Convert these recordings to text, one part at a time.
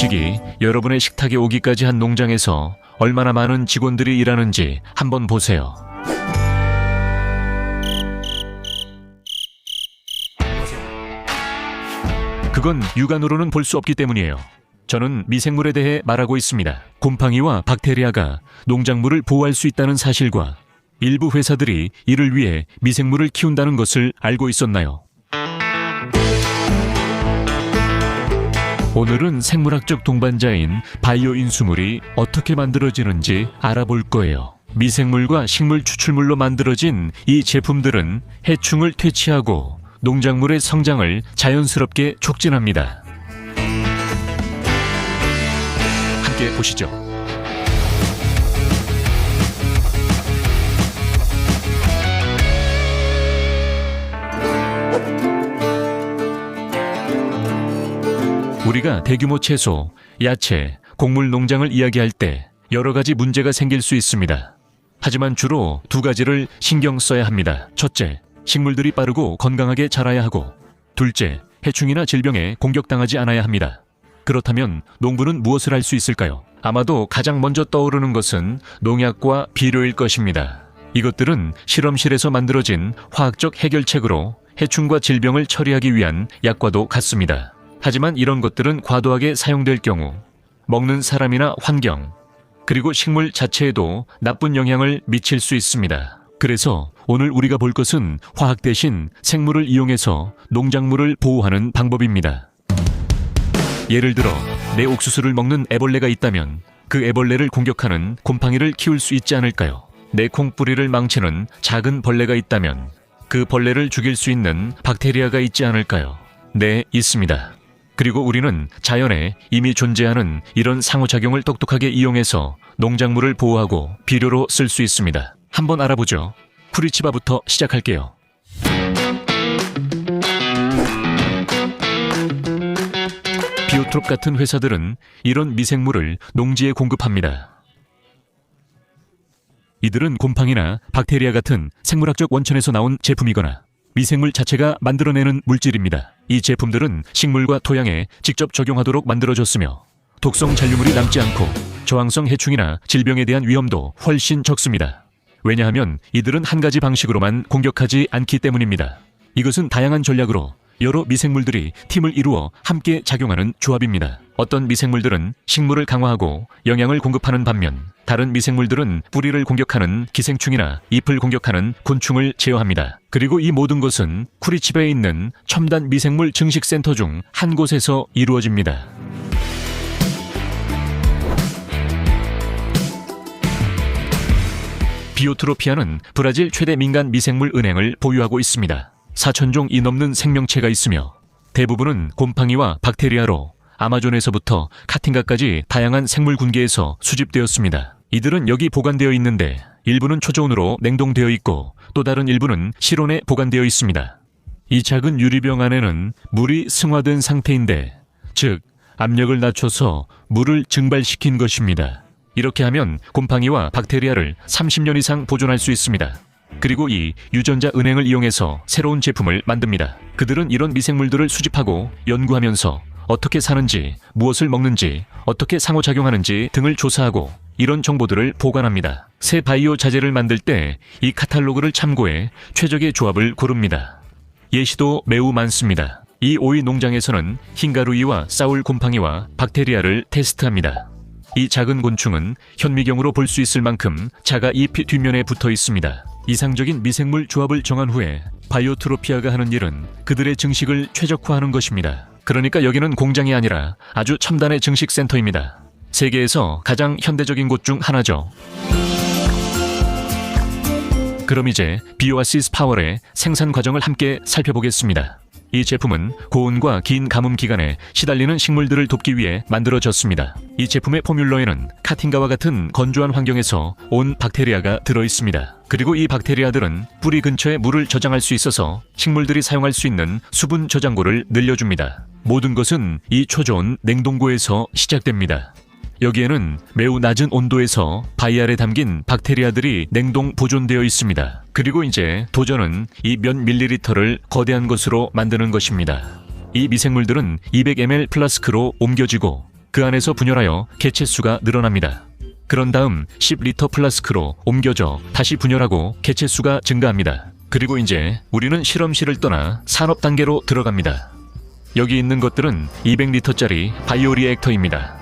음식이 여러분의 식탁에 오기까지 한 농장에서 얼마나 많은 직원들이 일하는지 한번 보세요. 그건 육안으로는 볼 수 없기 때문이에요. 저는 미생물에 대해 말하고 있습니다. 곰팡이와 박테리아가 농작물을 보호할 수 있다는 사실과 일부 회사들이 이를 위해 미생물을 키운다는 것을 알고 있었나요? 오늘은 생물학적 동반자인 바이오 인수물이 어떻게 만들어지는지 알아볼 거예요. 미생물과 식물 추출물로 만들어진 이 제품들은 해충을 퇴치하고 농작물의 성장을 자연스럽게 촉진합니다. 함께 보시죠. 우리가 대규모 채소, 야채, 곡물 농장을 이야기할 때 여러 가지 문제가 생길 수 있습니다. 하지만 주로 두 가지를 신경 써야 합니다. 첫째, 식물들이 빠르고 건강하게 자라야 하고, 둘째, 해충이나 질병에 공격당하지 않아야 합니다. 그렇다면 농부는 무엇을 할 수 있을까요? 아마도 가장 먼저 떠오르는 것은 농약과 비료일 것입니다. 이것들은 실험실에서 만들어진 화학적 해결책으로 해충과 질병을 처리하기 위한 약과도 같습니다. 하지만 이런 것들은 과도하게 사용될 경우 먹는 사람이나 환경, 그리고 식물 자체에도 나쁜 영향을 미칠 수 있습니다. 그래서 오늘 우리가 볼 것은 화학 대신 생물을 이용해서 농작물을 보호하는 방법입니다. 예를 들어 내 옥수수를 먹는 애벌레가 있다면 그 애벌레를 공격하는 곰팡이를 키울 수 있지 않을까요? 내 콩뿌리를 망치는 작은 벌레가 있다면 그 벌레를 죽일 수 있는 박테리아가 있지 않을까요? 네, 있습니다. 그리고 우리는 자연에 이미 존재하는 이런 상호작용을 똑똑하게 이용해서 농작물을 보호하고 비료로 쓸 수 있습니다. 한번 알아보죠. 쿠리치바부터 시작할게요. 비오트롭 같은 회사들은 이런 미생물을 농지에 공급합니다. 이들은 곰팡이나 박테리아 같은 생물학적 원천에서 나온 제품이거나 미생물 자체가 만들어내는 물질입니다. 이 제품들은 식물과 토양에 직접 적용하도록 만들어졌으며 독성 잔류물이 남지 않고 저항성 해충이나 질병에 대한 위험도 훨씬 적습니다. 왜냐하면 이들은 한 가지 방식으로만 공격하지 않기 때문입니다. 이것은 다양한 전략으로 여러 미생물들이 팀을 이루어 함께 작용하는 조합입니다. 어떤 미생물들은 식물을 강화하고 영양을 공급하는 반면 다른 미생물들은 뿌리를 공격하는 기생충이나 잎을 공격하는 곤충을 제어합니다. 그리고 이 모든 것은 쿠리치바에 있는 첨단 미생물 증식센터 중 한 곳에서 이루어집니다. 비오트로피아는 브라질 최대 민간 미생물 은행을 보유하고 있습니다. 4,000종이 넘는 생명체가 있으며 대부분은 곰팡이와 박테리아로 아마존에서부터 카팅가까지 다양한 생물 군계에서 수집되었습니다. 이들은 여기 보관되어 있는데 일부는 초저온으로 냉동되어 있고 또 다른 일부는 실온에 보관되어 있습니다. 이 작은 유리병 안에는 물이 승화된 상태인데, 즉 압력을 낮춰서 물을 증발시킨 것입니다. 이렇게 하면 곰팡이와 박테리아를 30년 이상 보존할 수 있습니다. 그리고 이 유전자 은행을 이용해서 새로운 제품을 만듭니다. 그들은 이런 미생물들을 수집하고 연구하면서 어떻게 사는지, 무엇을 먹는지, 어떻게 상호작용하는지 등을 조사하고 이런 정보들을 보관합니다. 새 바이오 자재를 만들 때 이 카탈로그를 참고해 최적의 조합을 고릅니다. 예시도 매우 많습니다. 이 오이 농장에서는 흰가루이와 싸울 곰팡이와 박테리아를 테스트합니다. 이 작은 곤충은 현미경으로 볼 수 있을 만큼 자가 잎 뒷면에 붙어 있습니다. 이상적인 미생물 조합을 정한 후에 바이오트로피아가 하는 일은 그들의 증식을 최적화하는 것입니다. 그러니까 여기는 공장이 아니라 아주 첨단의 증식센터입니다. 세계에서 가장 현대적인 곳 중 하나죠. 그럼 이제 비오아시스 파월의 생산 과정을 함께 살펴보겠습니다. 이 제품은 고온과 긴 가뭄 기간에 시달리는 식물들을 돕기 위해 만들어졌습니다. 이 제품의 포뮬러에는 카팅가와 같은 건조한 환경에서 온 박테리아가 들어있습니다. 그리고 이 박테리아들은 뿌리 근처에 물을 저장할 수 있어서 식물들이 사용할 수 있는 수분 저장고를 늘려줍니다. 모든 것은 이 초저온 냉동고에서 시작됩니다. 여기에는 매우 낮은 온도에서 바이알에 담긴 박테리아들이 냉동 보존되어 있습니다. 그리고 이제 도전은 이 몇 밀리리터를 거대한 것으로 만드는 것입니다. 이 미생물들은 200ml 플라스크로 옮겨지고 그 안에서 분열하여 개체 수가 늘어납니다. 그런 다음 10리터 플라스크로 옮겨져 다시 분열하고 개체 수가 증가합니다. 그리고 이제 우리는 실험실을 떠나 산업 단계로 들어갑니다. 여기 있는 것들은 200리터짜리 바이오리액터입니다.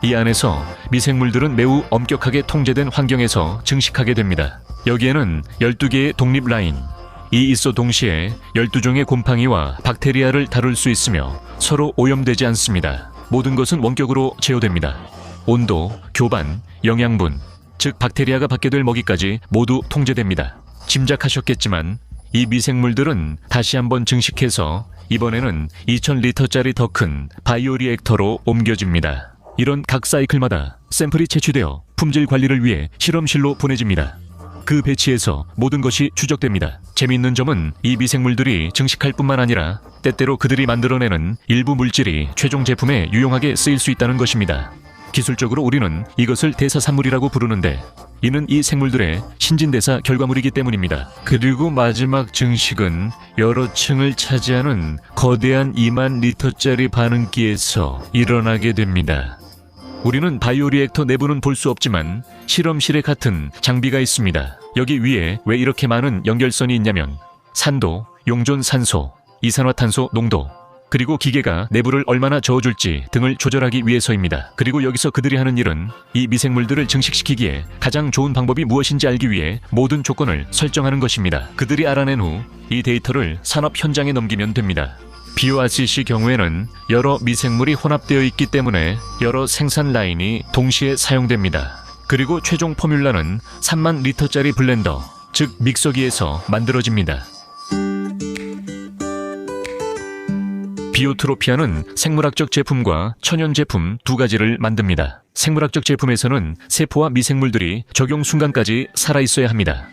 이 안에서 미생물들은 매우 엄격하게 통제된 환경에서 증식하게 됩니다. 여기에는 12개의 독립 라인, 이 있어 동시에 12종의 곰팡이와 박테리아를 다룰 수 있으며 서로 오염되지 않습니다. 모든 것은 원격으로 제어됩니다. 온도, 교반, 영양분, 즉 박테리아가 받게 될 먹이까지 모두 통제됩니다. 짐작하셨겠지만 이 미생물들은 다시 한번 증식해서 이번에는 2000리터짜리 더 큰 바이오리액터로 옮겨집니다. 이런 각 사이클마다 샘플이 채취되어 품질 관리를 위해 실험실로 보내집니다. 그 배치에서 모든 것이 추적됩니다. 재미있는 점은 이 미생물들이 증식할 뿐만 아니라 때때로 그들이 만들어내는 일부 물질이 최종 제품에 유용하게 쓰일 수 있다는 것입니다. 기술적으로 우리는 이것을 대사산물이라고 부르는데 이는 이 생물들의 신진대사 결과물이기 때문입니다. 그리고 마지막 증식은 여러 층을 차지하는 거대한 2만 리터짜리 반응기에서 일어나게 됩니다. 우리는 바이오리액터 내부는 볼 수 없지만 실험실에 같은 장비가 있습니다. 여기 위에 왜 이렇게 많은 연결선이 있냐면 산도, 용존 산소, 이산화탄소 농도, 그리고 기계가 내부를 얼마나 저어줄지 등을 조절하기 위해서입니다. 그리고 여기서 그들이 하는 일은 이 미생물들을 증식시키기에 가장 좋은 방법이 무엇인지 알기 위해 모든 조건을 설정하는 것입니다. 그들이 알아낸 후 이 데이터를 산업 현장에 넘기면 됩니다. 비오아시시 경우에는 여러 미생물이 혼합되어 있기 때문에 여러 생산 라인이 동시에 사용됩니다. 그리고 최종 포뮬라는 3만 리터짜리 블렌더, 즉 믹서기에서 만들어집니다. 비오트로피아는 생물학적 제품과 천연 제품 두 가지를 만듭니다. 생물학적 제품에서는 세포와 미생물들이 적용 순간까지 살아있어야 합니다.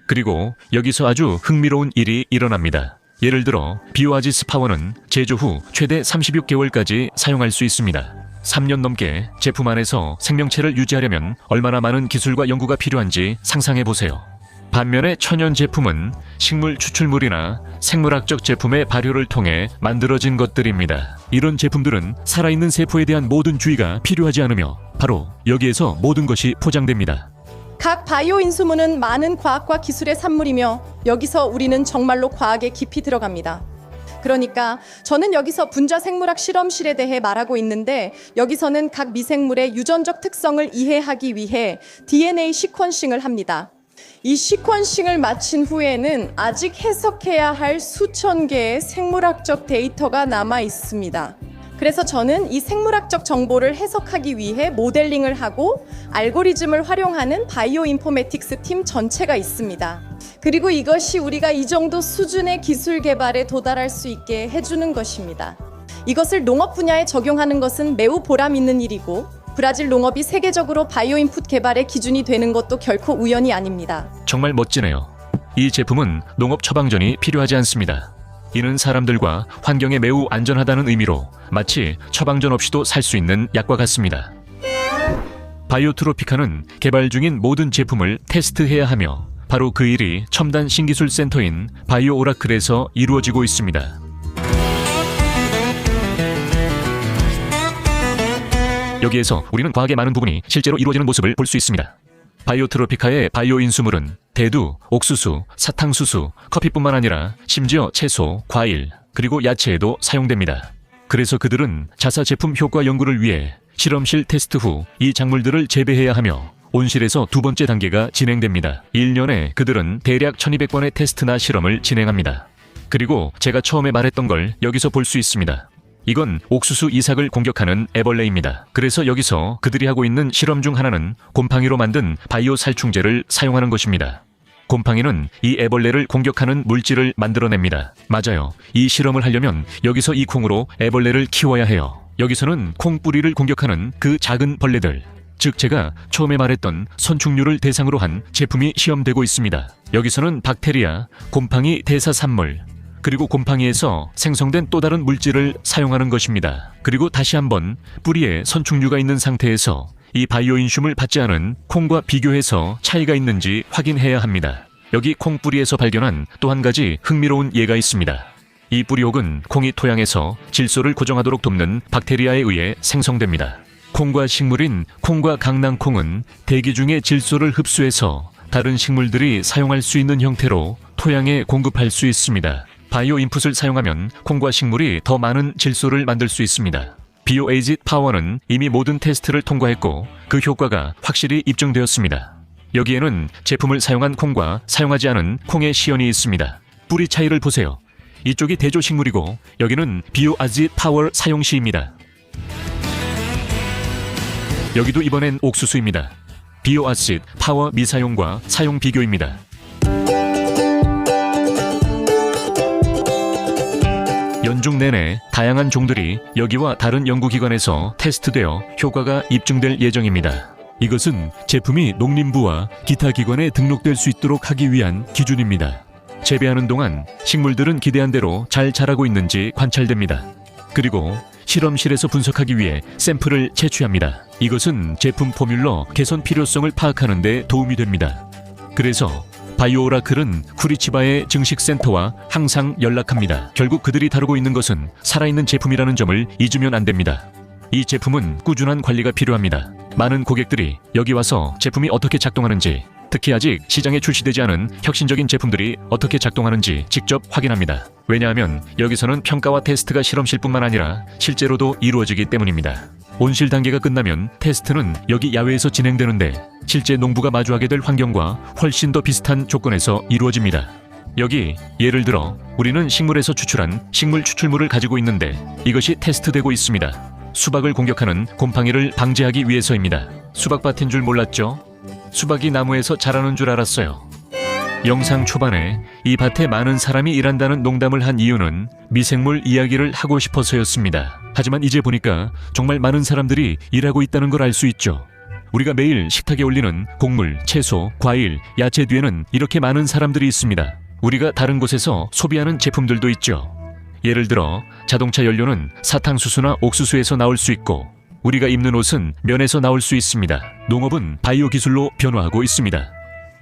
그리고 여기서 아주 흥미로운 일이 일어납니다. 예를 들어 비오아지스 파워는 제조 후 최대 36개월까지 사용할 수 있습니다. 3년 넘게 제품 안에서 생명체를 유지하려면 얼마나 많은 기술과 연구가 필요한지 상상해 보세요. 반면에 천연 제품은 식물 추출물이나 생물학적 제품의 발효를 통해 만들어진 것들입니다. 이런 제품들은 살아있는 세포에 대한 모든 주의가 필요하지 않으며 바로 여기에서 모든 것이 포장됩니다. 각 바이오 인수문은 많은 과학과 기술의 산물이며 여기서 우리는 정말로 과학에 깊이 들어갑니다. 그러니까 저는 여기서 분자 생물학 실험실에 대해 말하고 있는데 여기서는 각 미생물의 유전적 특성을 이해하기 위해 DNA 시퀀싱을 합니다. 이 시퀀싱을 마친 후에는 아직 해석해야 할 수천 개의 생물학적 데이터가 남아 있습니다. 그래서 저는 이 생물학적 정보를 해석하기 위해 모델링을 하고 알고리즘을 활용하는 바이오 인포메틱스 팀 전체가 있습니다. 그리고 이것이 우리가 이 정도 수준의 기술 개발에 도달할 수 있게 해주는 것입니다. 이것을 농업 분야에 적용하는 것은 매우 보람 있는 일이고 브라질 농업이 세계적으로 바이오 인풋 개발의 기준이 되는 것도 결코 우연이 아닙니다. 정말 멋지네요. 이 제품은 농업 처방전이 필요하지 않습니다. 이는 사람들과 환경에 매우 안전하다는 의미로 마치 처방전 없이도 살 수 있는 약과 같습니다. 바이오트로피카는 개발 중인 모든 제품을 테스트해야 하며 바로 그 일이 첨단 신기술 센터인 바이오 오라클에서 이루어지고 있습니다. 여기에서 우리는 과학의 많은 부분이 실제로 이루어지는 모습을 볼 수 있습니다. 바이오트로피카의 바이오 인수물은 대두, 옥수수, 사탕수수, 커피뿐만 아니라 심지어 채소, 과일, 그리고 야채에도 사용됩니다. 그래서 그들은 자사 제품 효과 연구를 위해 실험실 테스트 후 이 작물들을 재배해야 하며 온실에서 두 번째 단계가 진행됩니다. 1년에 그들은 대략 1200번의 테스트나 실험을 진행합니다. 그리고 제가 처음에 말했던 걸 여기서 볼 수 있습니다. 이건 옥수수 이삭을 공격하는 애벌레입니다. 그래서 여기서 그들이 하고 있는 실험 중 하나는 곰팡이로 만든 바이오 살충제를 사용하는 것입니다. 곰팡이는 이 애벌레를 공격하는 물질을 만들어냅니다. 맞아요. 이 실험을 하려면 여기서 이 콩으로 애벌레를 키워야 해요. 여기서는 콩 뿌리를 공격하는 그 작은 벌레들, 즉 제가 처음에 말했던 선충류를 대상으로 한 제품이 시험되고 있습니다. 여기서는 박테리아, 곰팡이 대사산물, 그리고 곰팡이에서 생성된 또 다른 물질을 사용하는 것입니다. 그리고 다시 한번 뿌리에 선충류가 있는 상태에서 이 바이오 인슘을 받지 않은 콩과 비교해서 차이가 있는지 확인해야 합니다. 여기 콩 뿌리에서 발견한 또 한 가지 흥미로운 예가 있습니다. 이 뿌리옥은 콩이 토양에서 질소를 고정하도록 돕는 박테리아에 의해 생성됩니다. 콩과 식물인 콩과 강낭콩은 대기 중의 질소를 흡수해서 다른 식물들이 사용할 수 있는 형태로 토양에 공급할 수 있습니다. 바이오 인풋을 사용하면 콩과 식물이 더 많은 질소를 만들 수 있습니다. 비오에이지 파워는 이미 모든 테스트를 통과했고 그 효과가 확실히 입증되었습니다. 여기에는 제품을 사용한 콩과 사용하지 않은 콩의 시연이 있습니다. 뿌리 차이를 보세요. 이쪽이 대조식물이고 여기는 비오아지 파워 사용 시입니다. 여기도 이번엔 옥수수입니다. 비오아시드 파워 미사용과 사용 비교입니다. 연중 내내 다양한 종들이 여기와 다른 연구기관에서 테스트되어 효과가 입증될 예정입니다. 이것은 제품이 농림부와 기타 기관에 등록될 수 있도록 하기 위한 기준입니다. 재배하는 동안 식물들은 기대한 대로 잘 자라고 있는지 관찰됩니다. 그리고 실험실에서 분석하기 위해 샘플을 채취합니다. 이것은 제품 포뮬러 개선 필요성을 파악하는 데 도움이 됩니다. 그래서 바이오오라클은 쿠리치바의 증식센터와 항상 연락합니다. 결국 그들이 다루고 있는 것은 살아있는 제품이라는 점을 잊으면 안 됩니다. 이 제품은 꾸준한 관리가 필요합니다. 많은 고객들이 여기 와서 제품이 어떻게 작동하는지, 특히 아직 시장에 출시되지 않은 혁신적인 제품들이 어떻게 작동하는지 직접 확인합니다. 왜냐하면 여기서는 평가와 테스트가 실험실뿐만 아니라 실제로도 이루어지기 때문입니다. 온실 단계가 끝나면 테스트는 여기 야외에서 진행되는데 실제 농부가 마주하게 될 환경과 훨씬 더 비슷한 조건에서 이루어집니다. 여기 예를 들어 우리는 식물에서 추출한 식물 추출물을 가지고 있는데 이것이 테스트되고 있습니다. 수박을 공격하는 곰팡이를 방지하기 위해서입니다. 수박밭인 줄 몰랐죠? 수박이 나무에서 자라는 줄 알았어요. 영상 초반에 이 밭에 많은 사람이 일한다는 농담을 한 이유는 미생물 이야기를 하고 싶어서였습니다. 하지만 이제 보니까 정말 많은 사람들이 일하고 있다는 걸 알 수 있죠. 우리가 매일 식탁에 올리는 곡물, 채소, 과일, 야채 뒤에는 이렇게 많은 사람들이 있습니다. 우리가 다른 곳에서 소비하는 제품들도 있죠. 예를 들어 자동차 연료는 사탕수수나 옥수수에서 나올 수 있고 우리가 입는 옷은 면에서 나올 수 있습니다. 농업은 바이오 기술로 변화하고 있습니다.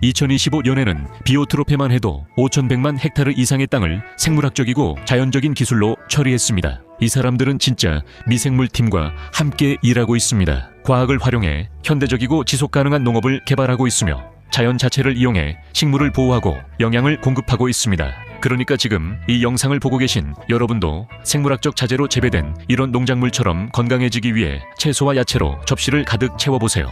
2025년에는 비오트롭에만 해도 5,100만 헥타르 이상의 땅을 생물학적이고 자연적인 기술로 처리했습니다. 이 사람들은 진짜 미생물팀과 함께 일하고 있습니다. 과학을 활용해 현대적이고 지속가능한 농업을 개발하고 있으며 자연 자체를 이용해 식물을 보호하고 영양을 공급하고 있습니다. 그러니까 지금 이 영상을 보고 계신 여러분도 생물학적 자재로 재배된 이런 농작물처럼 건강해지기 위해 채소와 야채로 접시를 가득 채워보세요.